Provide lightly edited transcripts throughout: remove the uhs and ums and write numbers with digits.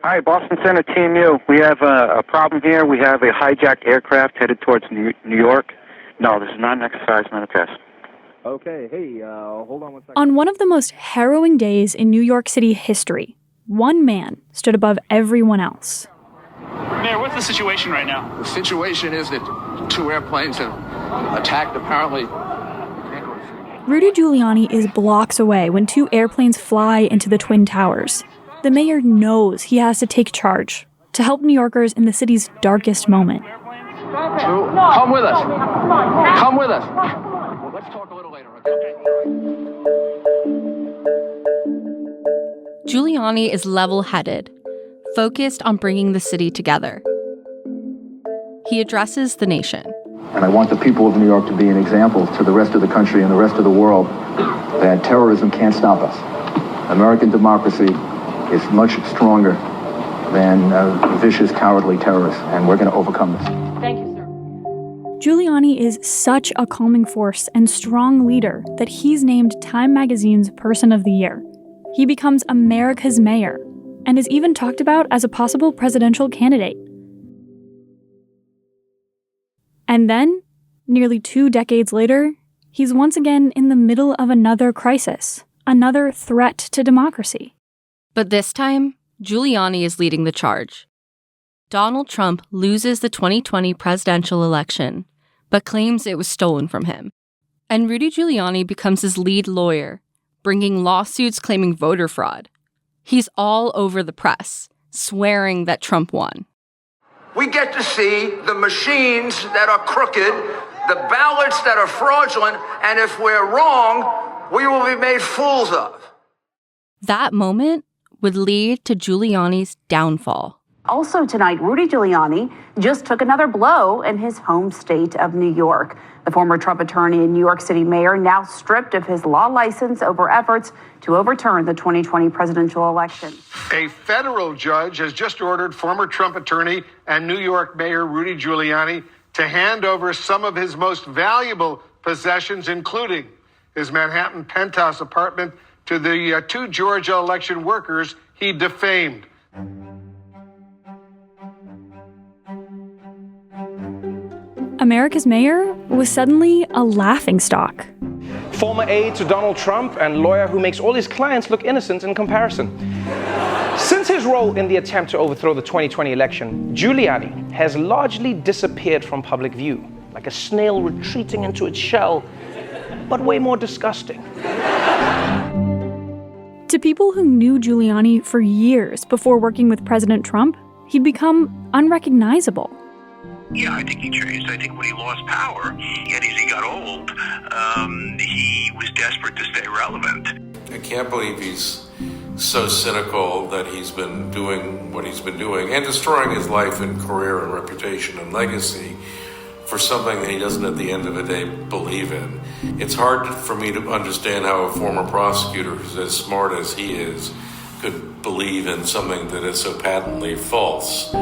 Hi, Boston Center, Team U. We have a problem here. We have a hijacked aircraft headed towards New York. No, this is not an exercise, not a test. Okay, hey, hold on one second. On one of the most harrowing days in New York City history, one man stood above everyone else. Mayor, what's the situation right now? The situation is that two airplanes have attacked, apparently. Rudy Giuliani is blocks away when two airplanes fly into the Twin Towers. The mayor knows he has to take charge to help New Yorkers in the city's darkest moment. Come with us. Come with us. Well, let's talk a little later. Giuliani is level-headed, focused on bringing the city together. He addresses the nation. And I want the people of New York to be an example to the rest of the country and the rest of the world that terrorism can't stop us. American democracy is much stronger than vicious, cowardly terrorists, and we're going to overcome this. Thank you, sir. Giuliani is such a calming force and strong leader that he's named Time Magazine's Person of the Year. He becomes America's mayor and is even talked about as a possible presidential candidate. And then, nearly 2 decades later, he's once again in the middle of another crisis, another threat to democracy. But this time, Giuliani is leading the charge. Donald Trump loses the 2020 presidential election, but claims it was stolen from him. And Rudy Giuliani becomes his lead lawyer, bringing lawsuits claiming voter fraud. He's all over the press, swearing that Trump won. We get to see the machines that are crooked, the ballots that are fraudulent, and if we're wrong, we will be made fools of. That moment would lead to Giuliani's downfall. Also tonight, Rudy Giuliani just took another blow in his home state of New York. The former Trump attorney and New York City mayor now stripped of his law license over efforts to overturn the 2020 presidential election. A federal judge has just ordered former Trump attorney and New York Mayor Rudy Giuliani to hand over some of his most valuable possessions, including his Manhattan penthouse apartment, to the 2 Georgia election workers he defamed. America's mayor was suddenly a laughingstock. Former aide to Donald Trump and lawyer who makes all his clients look innocent in comparison. Since his role in the attempt to overthrow the 2020 election, Giuliani has largely disappeared from public view, like a snail retreating into its shell, but way more disgusting. To people who knew Giuliani for years before working with President Trump, he'd become unrecognizable. Yeah, I think he changed. I think when he lost power and as he got old, he was desperate to stay relevant. I can't believe he's so cynical that he's been doing what he's been doing and destroying his life and career and reputation and legacy for something that he doesn't at the end of the day believe in. It's hard for me to understand how a former prosecutor who's as smart as he is could believe in something that is so patently false.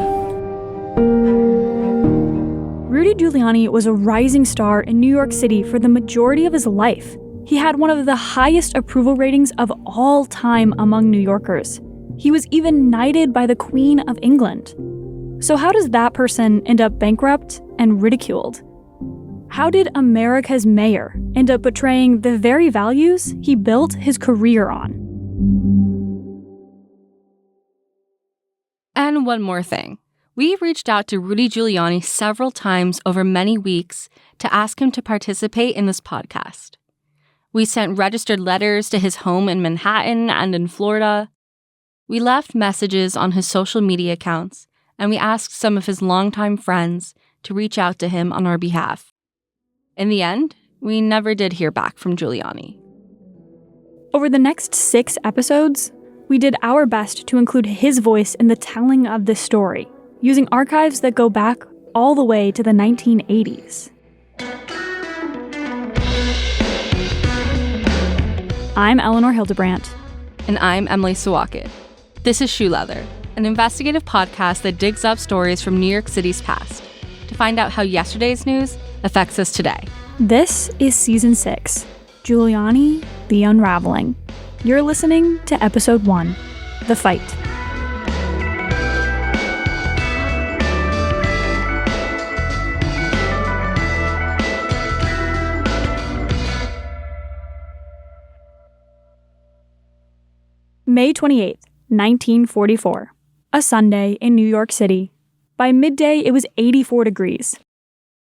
Rudy Giuliani was a rising star in New York City for the majority of his life. He had one of the highest approval ratings of all time among New Yorkers. He was even knighted by the Queen of England. So how does that person end up bankrupt and ridiculed? How did America's mayor end up betraying the very values he built his career on? And one more thing. We reached out to Rudy Giuliani several times over many weeks to ask him to participate in this podcast. We sent registered letters to his home in Manhattan and in Florida. We left messages on his social media accounts, and we asked some of his longtime friends to reach out to him on our behalf. In the end, we never did hear back from Giuliani. Over the next 6 episodes, we did our best to include his voice in the telling of this story, using archives that go back all the way to the 1980s. I'm Eleanor Hildebrandt. And I'm Emily Sawaked. This is Shoe Leather, an investigative podcast that digs up stories from New York City's past to find out how yesterday's news affects us today. This is Season 6, Giuliani, The Unraveling. You're listening to Episode 1, The Fight. May 28th, 1944. A Sunday in New York City. By midday, it was 84 degrees.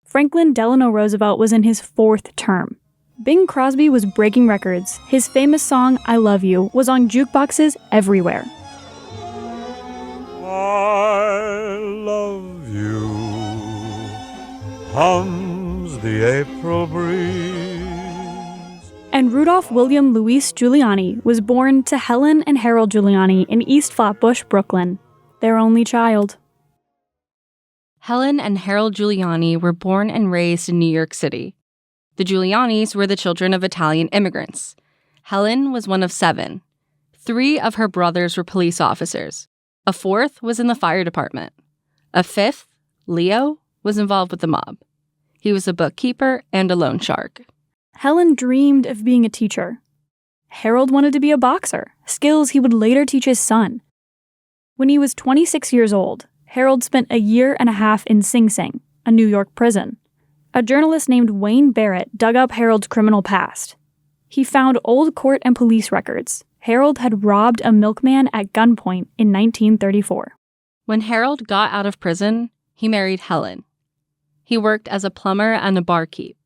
Franklin Delano Roosevelt was in his 4th term. Bing Crosby was breaking records. His famous song, I Love You, was on jukeboxes everywhere. I love you, hums the April breeze. And Rudolph William Louis Giuliani was born to Helen and Harold Giuliani in East Flatbush, Brooklyn, their only child. Helen and Harold Giuliani were born and raised in New York City. The Giulianis were the children of Italian immigrants. Helen was one of 7. 3 of her brothers were police officers. A 4th was in the fire department. A 5th, Leo, was involved with the mob. He was a bookkeeper and a loan shark. Helen dreamed of being a teacher. Harold wanted to be a boxer, skills he would later teach his son. When he was 26 years old, Harold spent a year and a half in Sing Sing, a New York prison. A journalist named Wayne Barrett dug up Harold's criminal past. He found old court and police records. Harold had robbed a milkman at gunpoint in 1934. When Harold got out of prison, he married Helen. He worked as a plumber and a barkeep.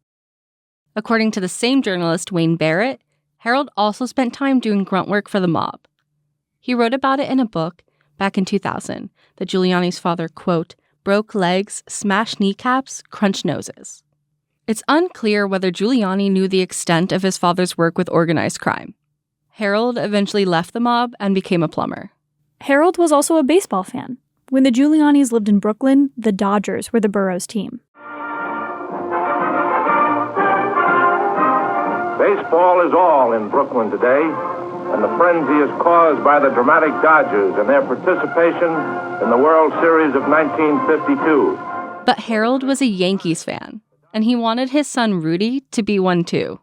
According to the same journalist, Wayne Barrett, Harold also spent time doing grunt work for the mob. He wrote about it in a book back in 2000 that Giuliani's father, quote, broke legs, smashed kneecaps, crunched noses. It's unclear whether Giuliani knew the extent of his father's work with organized crime. Harold eventually left the mob and became a plumber. Harold was also a baseball fan. When the Giulianis lived in Brooklyn, the Dodgers were the borough's team. Baseball is all in Brooklyn today, and the frenzy is caused by the dramatic Dodgers and their participation in the World Series of 1952. But Harold was a Yankees fan, and he wanted his son Rudy to be one too.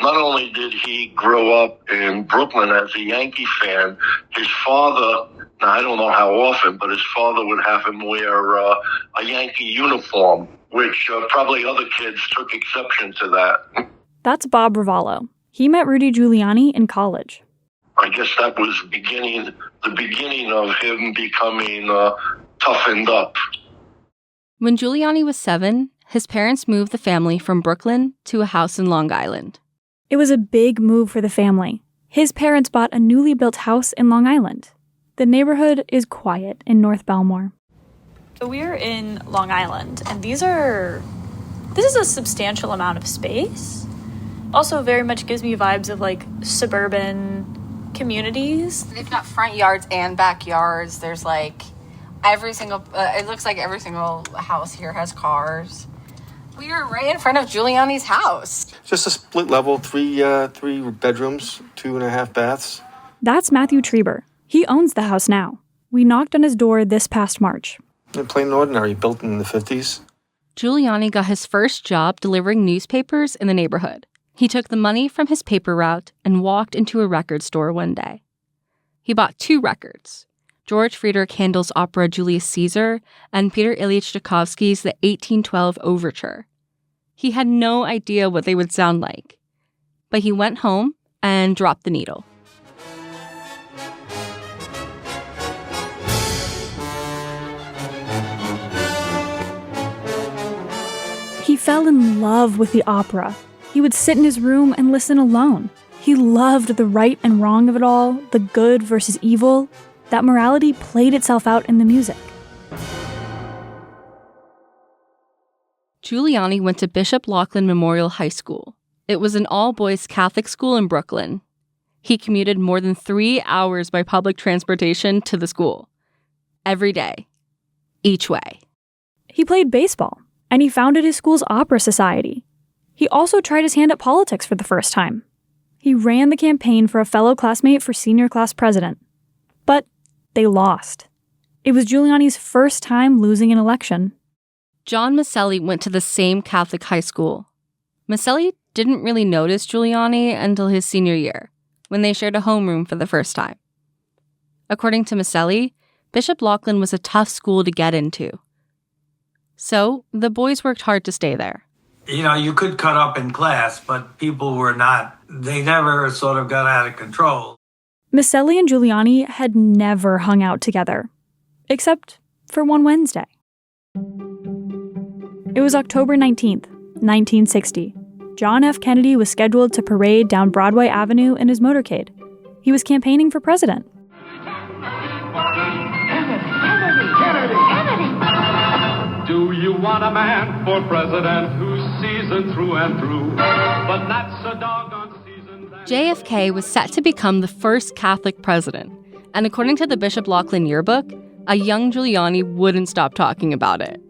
Not only did he grow up in Brooklyn as a Yankee fan, his father, now I don't know how often, but his father would have him wear a Yankee uniform, which probably other kids took exception to that. That's Bob Ravallo. He met Rudy Giuliani in college. I guess that was the beginning of him becoming toughened up. When Giuliani was 7, his parents moved the family from Brooklyn to a house in Long Island. It was a big move for the family. His parents bought a newly built house in Long Island. The neighborhood is quiet in North Belmore. So we're in Long Island, and this is a substantial amount of space. Also very much gives me vibes of like suburban communities. They've got front yards and backyards. There's like it looks like every single house here has cars. We are right in front of Giuliani's house. Just a split level, three bedrooms, 2.5 baths. That's Matthew Trieber. He owns the house now. We knocked on his door this past March. Plain and ordinary, built in the 50s. Giuliani got his first job delivering newspapers in the neighborhood. He took the money from his paper route and walked into a record store one day. He bought 2 records, George Friedrich Handel's opera Julius Caesar and Peter Ilyich Tchaikovsky's The 1812 Overture. He had no idea what they would sound like, but he went home and dropped the needle. He fell in love with the opera. He would sit in his room and listen alone. He loved the right and wrong of it all, the good versus evil. That morality played itself out in the music. Giuliani went to Bishop Laughlin Memorial High School. It was an all-boys Catholic school in Brooklyn. He commuted more than 3 hours by public transportation to the school. Every day. Each way. He played baseball, and he founded his school's opera society. He also tried his hand at politics for the first time. He ran the campaign for a fellow classmate for senior class president. But they lost. It was Giuliani's first time losing an election. John Maselli went to the same Catholic high school. Maselli didn't really notice Giuliani until his senior year, when they shared a homeroom for the first time. According to Maselli, Bishop Laughlin was a tough school to get into. So the boys worked hard to stay there. You know, you could cut up in class, but people were not. They never sort of got out of control. Miceli and Giuliani had never hung out together, except for one Wednesday. It was October 19th, 1960. John F. Kennedy was scheduled to parade down Broadway Avenue in his motorcade. He was campaigning for president. Do you want a man for president who's seasoned through and through, but not so doggone seasoned? JFK was set to become the first Catholic president, and according to the Bishop Lachlan yearbook, a young Giuliani wouldn't stop talking about it.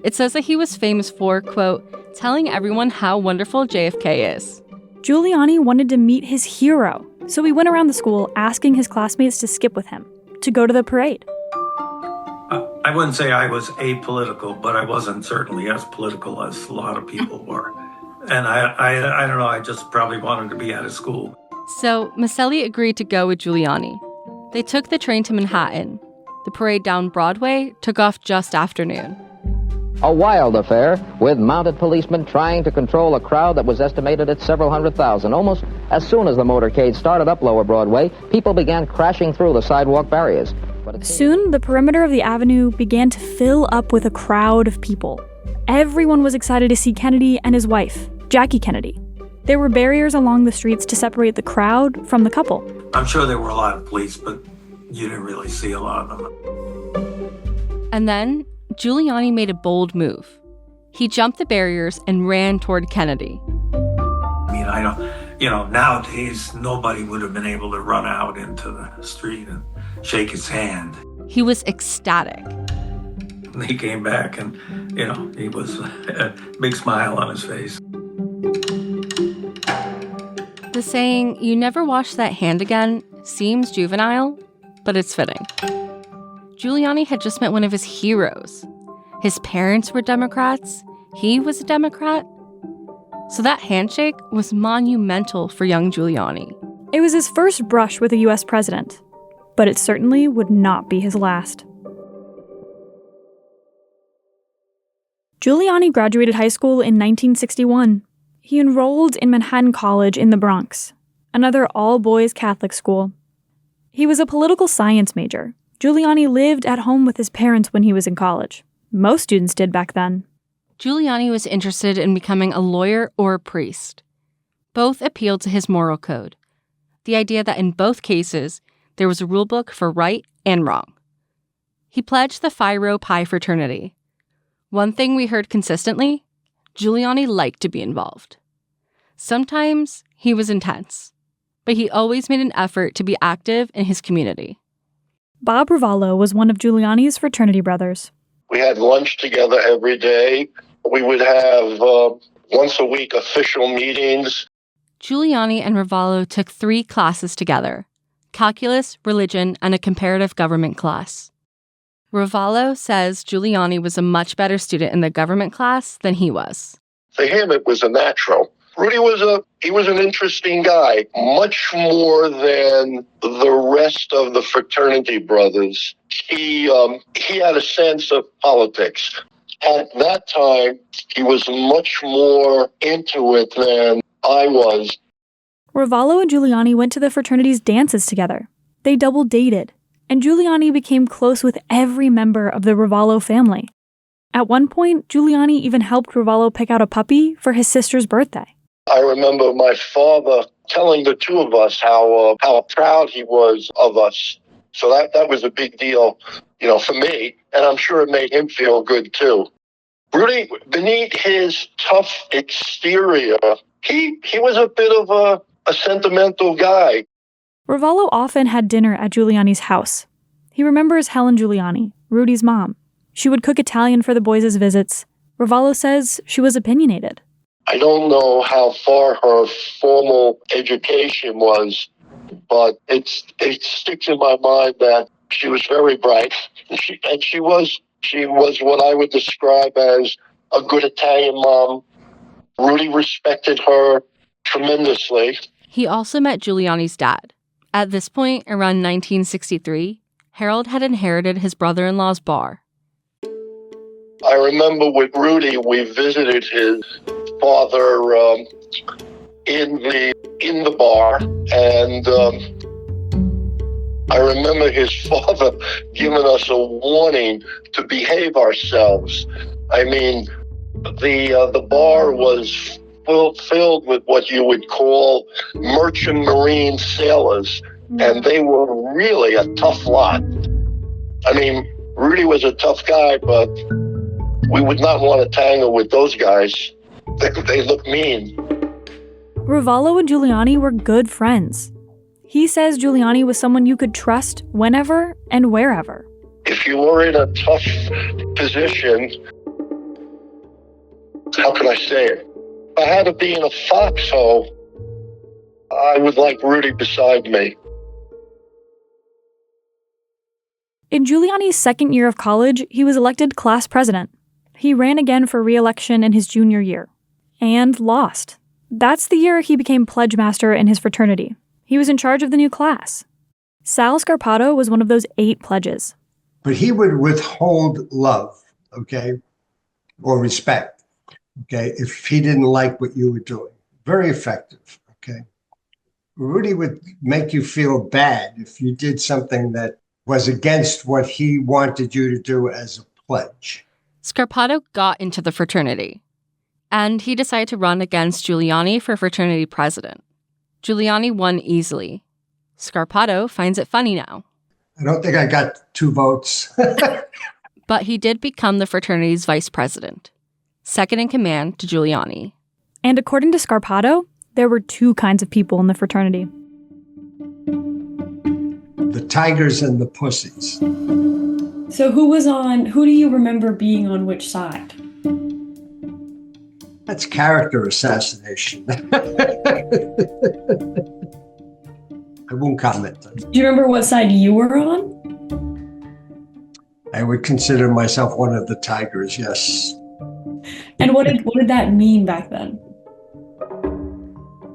It says that he was famous for, quote, telling everyone how wonderful JFK is. Giuliani wanted to meet his hero, so he went around the school asking his classmates to skip with him, to go to the parade. I wouldn't say I was apolitical, but I wasn't certainly as political as a lot of people were. And I don't know, I just probably wanted to be out of school. So Miceli agreed to go with Giuliani. They took the train to Manhattan. The parade down Broadway took off just after noon. A wild affair, with mounted policemen trying to control a crowd that was estimated at several 100,000. Almost as soon as the motorcade started up Lower Broadway, people began crashing through the sidewalk barriers. Soon, the perimeter of the avenue began to fill up with a crowd of people. Everyone was excited to see Kennedy and his wife, Jackie Kennedy. There were barriers along the streets to separate the crowd from the couple. I'm sure there were a lot of police, but you didn't really see a lot of them. And then Giuliani made a bold move. He jumped the barriers and ran toward Kennedy. I mean, nowadays, nobody would have been able to run out into the street and shake his hand. He was ecstatic. He came back and, he was a big smile on his face. The saying, "you never wash that hand again," seems juvenile, but it's fitting. Giuliani had just met one of his heroes. His parents were Democrats. He was a Democrat. So that handshake was monumental for young Giuliani. It was his first brush with a U.S. president, but it certainly would not be his last. Giuliani graduated high school in 1961. He enrolled in Manhattan College in the Bronx, another all-boys Catholic school. He was a political science major. Giuliani lived at home with his parents when he was in college. Most students did back then. Giuliani was interested in becoming a lawyer or a priest. Both appealed to his moral code, the idea that in both cases, there was a rulebook for right and wrong. He pledged the Phi Rho Pi fraternity. One thing we heard consistently, Giuliani liked to be involved. Sometimes he was intense, but he always made an effort to be active in his community. Bob Ravallo was one of Giuliani's fraternity brothers. We had lunch together every day. We would have once a week official meetings. Giuliani and Ravallo took 3 classes together: calculus, religion, and a comparative government class. Ravallo says Giuliani was a much better student in the government class than he was. For him, it was a natural. Rudy was an interesting guy, much more than the rest of the fraternity brothers. He had a sense of politics. At that time, he was much more into it than I was. Ravallo and Giuliani went to the fraternity's dances together. They double dated, and Giuliani became close with every member of the Ravallo family. At one point, Giuliani even helped Ravallo pick out a puppy for his sister's birthday. I remember my father telling the two of us how proud he was of us. So that was a big deal, for me, and I'm sure it made him feel good too. Rudy, beneath his tough exterior, he was a bit of a sentimental guy. Ravallo often had dinner at Giuliani's house. He remembers Helen Giuliani, Rudy's mom. She would cook Italian for the boys' visits. Ravallo says she was opinionated. I don't know how far her formal education was, but it sticks in my mind that she was very bright. She was what I would describe as a good Italian mom. Rudy respected her tremendously. He also met Giuliani's dad. At this point, around 1963, Harold had inherited his brother-in-law's bar. I remember with Rudy, we visited his father in the bar, and I remember his father giving us a warning to behave ourselves. I mean, the bar was filled with what you would call merchant marine sailors, and they were really a tough lot. I mean, Rudy was a tough guy, but we would not want to tangle with those guys. They look mean. Ruvallo and Giuliani were good friends. He says Giuliani was someone you could trust whenever and wherever. If you were in a tough position, how can I say it? If I had to be in a foxhole, I would like Rudy beside me. In Giuliani's second year of college, he was elected class president. He ran again for re-election in his junior year, and lost. That's the year he became pledge master in his fraternity. He was in charge of the new class. Sal Scarpato was one of those 8 pledges. But he would withhold love, okay, or respect, okay, if he didn't like what you were doing. Very effective, okay. Rudy would make you feel bad if you did something that was against what he wanted you to do as a pledge. Scarpato got into the fraternity, and he decided to run against Giuliani for fraternity president. Giuliani won easily. Scarpato finds it funny now. I don't think I got 2 votes. But he did become the fraternity's vice president, second in command to Giuliani. And according to Scarpato, there were 2 kinds of people in the fraternity. The tigers and the pussies. So who do you remember being on which side? That's character assassination. I won't comment. Do you remember what side you were on? I would consider myself one of the tigers, yes. And what did that mean back then?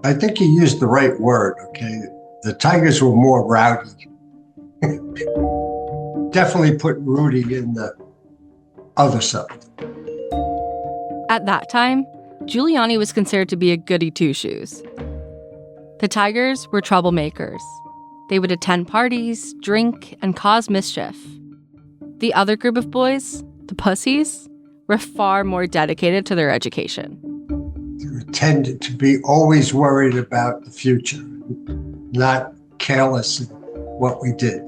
I think you used the right word, okay? The tigers were more rowdy. Definitely put Rudy in the other side. At that time, Giuliani was considered to be a goody two-shoes. The Tigers were troublemakers. They would attend parties, drink, and cause mischief. The other group of boys, the pussies, were far more dedicated to their education. They tended to be always worried about the future, not careless in what we did.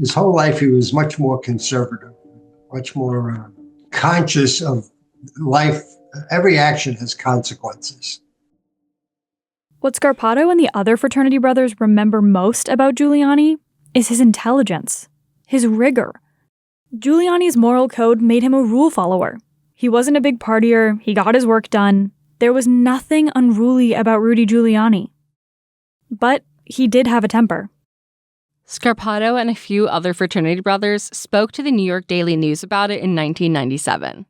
His whole life, he was much more conservative, much more conscious of life. Every action has consequences. What Scarpato and the other fraternity brothers remember most about Giuliani is his intelligence, his rigor. Giuliani's moral code made him a rule follower. He wasn't a big partier, he got his work done. There was nothing unruly about Rudy Giuliani. But he did have a temper. Scarpato and a few other fraternity brothers spoke to the New York Daily News about it in 1997.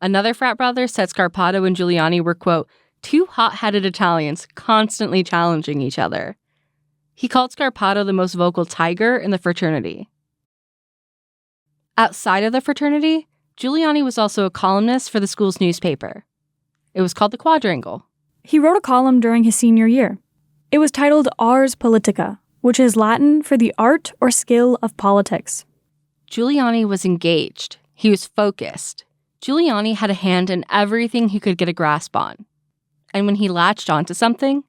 Another frat brother said Scarpato and Giuliani were, quote, 2 hot-headed Italians constantly challenging each other. He called Scarpato the most vocal tiger in the fraternity. Outside of the fraternity, Giuliani was also a columnist for the school's newspaper. It was called The Quadrangle. He wrote a column during his senior year. It was titled Ars Politica, which is Latin for the art or skill of politics. Giuliani was engaged. He was focused. Giuliani had a hand in everything he could get a grasp on. And when he latched onto something,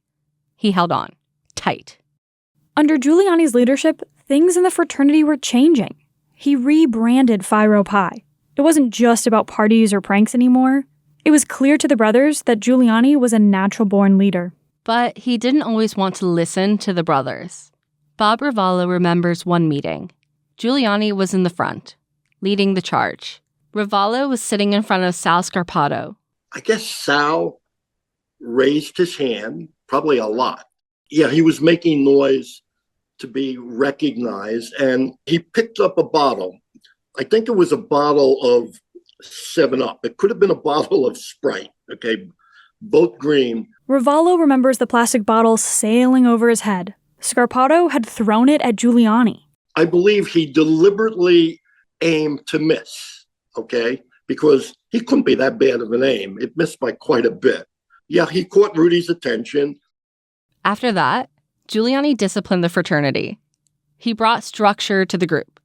he held on, tight. Under Giuliani's leadership, things in the fraternity were changing. He rebranded Phi Rho Pi. It wasn't just about parties or pranks anymore. It was clear to the brothers that Giuliani was a natural-born leader. But he didn't always want to listen to the brothers. Bob Ruvallo remembers one meeting. Giuliani was in the front, leading the charge. Ruvallo was sitting in front of Sal Scarpato. I guess Sal raised his hand, probably a lot. Yeah, he was making noise to be recognized, and he picked up a bottle. I think it was a bottle of 7-Up. It could have been a bottle of Sprite, okay, both green. Ruvallo remembers the plastic bottle sailing over his head. Scarpato had thrown it at Giuliani. I believe he deliberately aimed to miss, okay, because he couldn't be that bad of an aim. It missed by quite a bit. Yeah, he caught Rudy's attention. After that, Giuliani disciplined the fraternity. He brought structure to the group.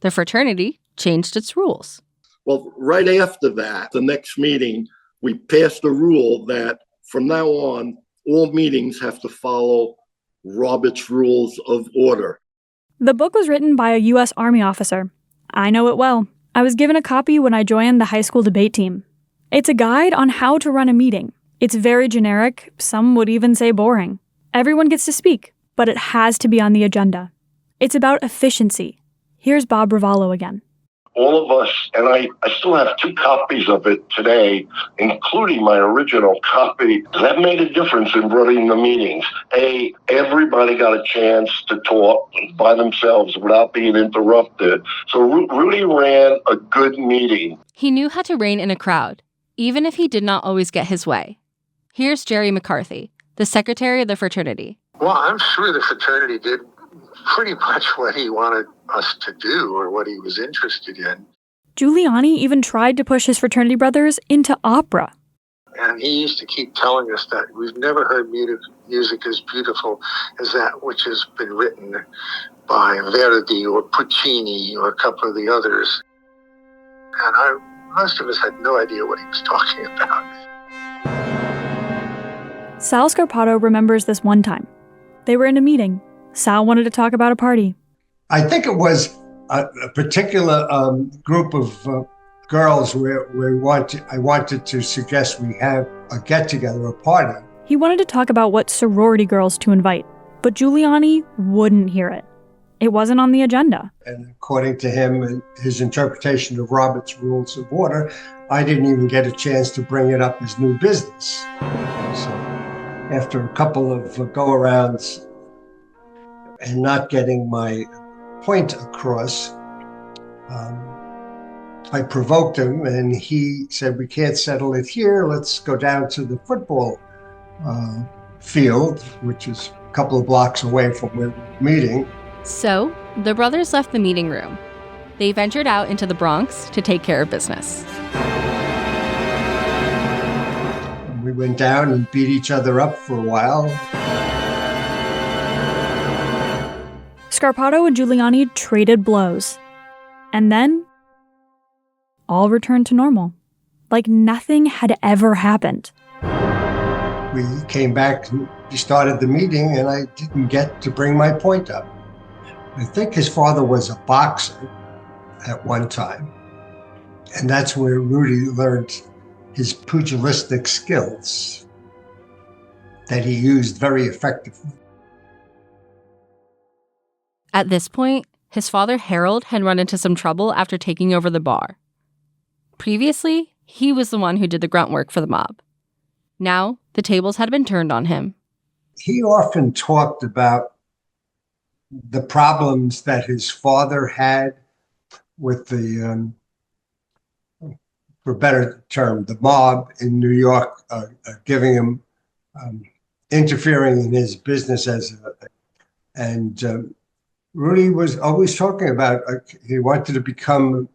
The fraternity changed its rules. Well, right after that, the next meeting, we passed a rule that from now on, all meetings have to follow Robert's Rules of Order. The book was written by a U.S. Army officer. I know it well. I was given a copy when I joined the high school debate team. It's a guide on how to run a meeting. It's very generic, some would even say boring. Everyone gets to speak, but it has to be on the agenda. It's about efficiency. Here's Bob Ravallo again. All of us, and I still have 2 copies of it today, including my original copy. That made a difference in running the meetings. Everybody got a chance to talk by themselves without being interrupted. So Rudy ran a good meeting. He knew how to rein in a crowd, even if he did not always get his way. Here's Jerry McCarthy, the secretary of the fraternity. Well, I'm sure the fraternity did pretty much what he wanted us to do or what he was interested in. Giuliani even tried to push his fraternity brothers into opera. And he used to keep telling us that we've never heard music as beautiful as that which has been written by Verdi or Puccini or a couple of the others. And most of us had no idea what he was talking about. Sal Scarpato remembers this one time. They were in a meeting. Sal wanted to talk about a party. I think it was a particular group of girls where I wanted to suggest we have a get-together, a party. He wanted to talk about what sorority girls to invite, but Giuliani wouldn't hear it. It wasn't on the agenda. And according to him and his interpretation of Robert's Rules of Order, I didn't even get a chance to bring it up as new business. So after a couple of go-arounds and not getting my point across, I provoked him, and he said, we can't settle it here. Let's go down to the football field, which is a couple of blocks away from where we were meeting. So, the brothers left the meeting room. They ventured out into the Bronx to take care of business. We went down and beat each other up for a while. Scarpato and Giuliani traded blows. And then, all returned to normal. Like nothing had ever happened. We came back, we started the meeting, and I didn't get to bring my point up. I think his father was a boxer at one time. And that's where Rudy learned his pugilistic skills that he used very effectively. At this point, his father Harold had run into some trouble after taking over the bar. Previously, he was the one who did the grunt work for the mob. Now, the tables had been turned on him. He often talked about the problems that his father had with the, for a better term, the mob in New York, giving him, interfering in his business and Rudy was always talking about he wanted to become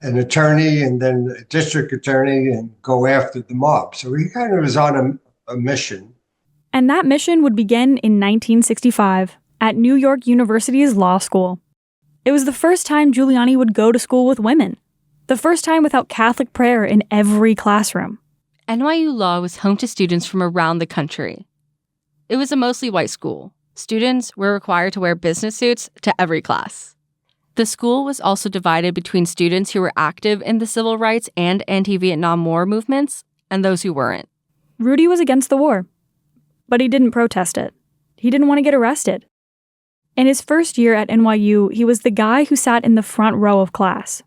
an attorney and then a district attorney and go after the mob. So he kind of was on a mission. And that mission would begin in 1965 at New York University's law school. It was the first time Giuliani would go to school with women. The first time without Catholic prayer in every classroom. NYU Law was home to students from around the country. It was a mostly white school. Students were required to wear business suits to every class. The school was also divided between students who were active in the civil rights and anti-Vietnam War movements and those who weren't. Rudy was against the war, but he didn't protest it. He didn't want to get arrested. In his first year at NYU, he was the guy who sat in the front row of class.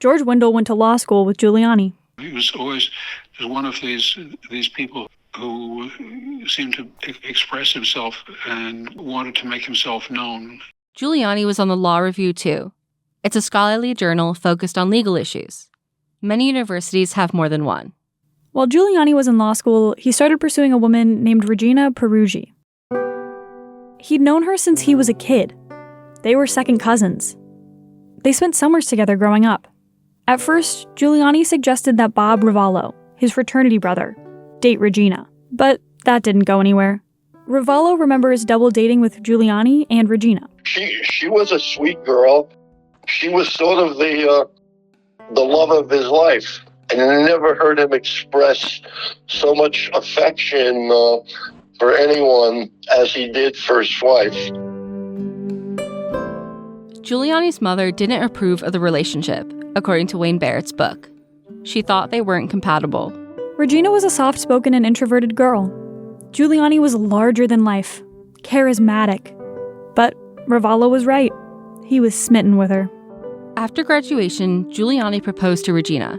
George Wendell went to law school with Giuliani. He was always one of these people who seemed to express himself and wanted to make himself known. Giuliani was on the Law Review, too. It's a scholarly journal focused on legal issues. Many universities have more than one. While Giuliani was in law school, he started pursuing a woman named Regina Peruggi. He'd known her since he was a kid. They were second cousins. They spent summers together growing up. At first, Giuliani suggested that Bob Ravallo, his fraternity brother, date Regina, but that didn't go anywhere. Ravallo remembers double dating with Giuliani and Regina. She was a sweet girl. She was sort of the love of his life. And I never heard him express so much affection for anyone as he did for his wife. Giuliani's mother didn't approve of the relationship, according to Wayne Barrett's book. She thought they weren't compatible. Regina was a soft-spoken and introverted girl. Giuliani was larger than life, charismatic. But Ravallo was right. He was smitten with her. After graduation, Giuliani proposed to Regina.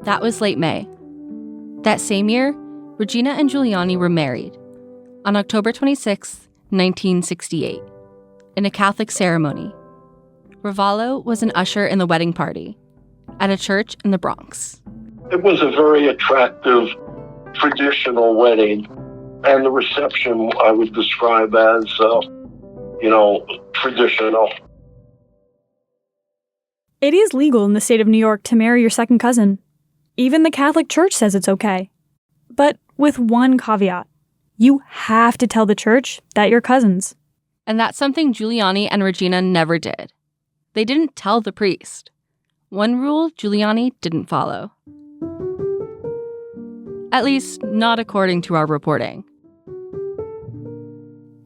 That was late May. That same year, Regina and Giuliani were married on October 26, 1968, in a Catholic ceremony. Ravallo was an usher in the wedding party at a church in the Bronx. It was a very attractive, traditional wedding, and the reception I would describe as, traditional. It is legal in the state of New York to marry your second cousin. Even the Catholic Church says it's okay. But with one caveat. You have to tell the church that you're cousins. And that's something Giuliani and Regina never did. They didn't tell the priest. One rule Giuliani didn't follow. At least, not according to our reporting.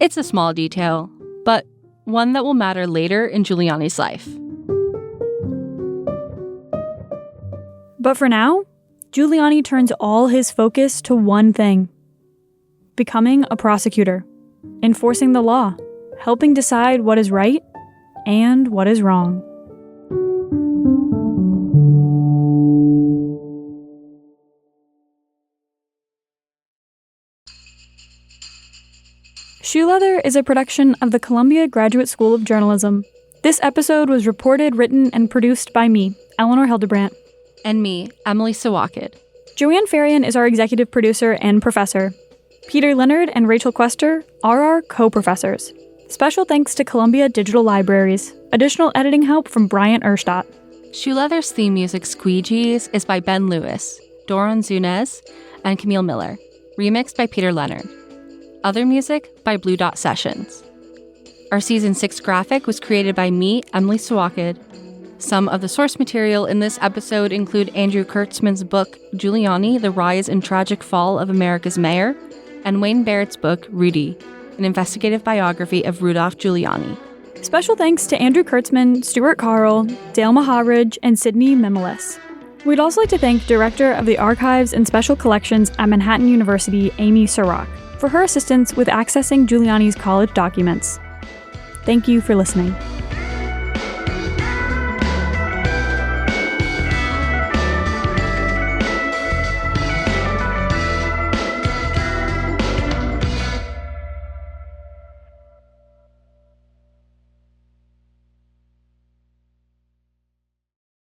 It's a small detail, but one that will matter later in Giuliani's life. But for now, Giuliani turns all his focus to one thing: becoming a prosecutor, enforcing the law, helping decide what is right and what is wrong. Shoe Leather is a production of the Columbia Graduate School of Journalism. This episode was reported, written, and produced by me, Eleanor Hildebrandt. And me, Emily Sawaked. Joanne Farian is our executive producer and professor. Peter Leonard and Rachel Quester are our co-professors. Special thanks to Columbia Digital Libraries. Additional editing help from Bryant Erstadt. Shoe Leather's theme music, Squeegees, is by Ben Lewis, Doron Zunez, and Camille Miller. Remixed by Peter Leonard. Other music by Blue Dot Sessions. Our Season 6 graphic was created by me, Emily Sawaked. Some of the source material in this episode include Andrew Kurtzman's book, Giuliani, The Rise and Tragic Fall of America's Mayor, and Wayne Barrett's book, Rudy, an investigative biography of Rudolph Giuliani. Special thanks to Andrew Kurtzman, Stuart Carl, Dale Maharaj, and Sydney Mimilis. We'd also like to thank Director of the Archives and Special Collections at Manhattan University, Amy Surrock, for her assistance with accessing Giuliani's college documents. Thank you for listening.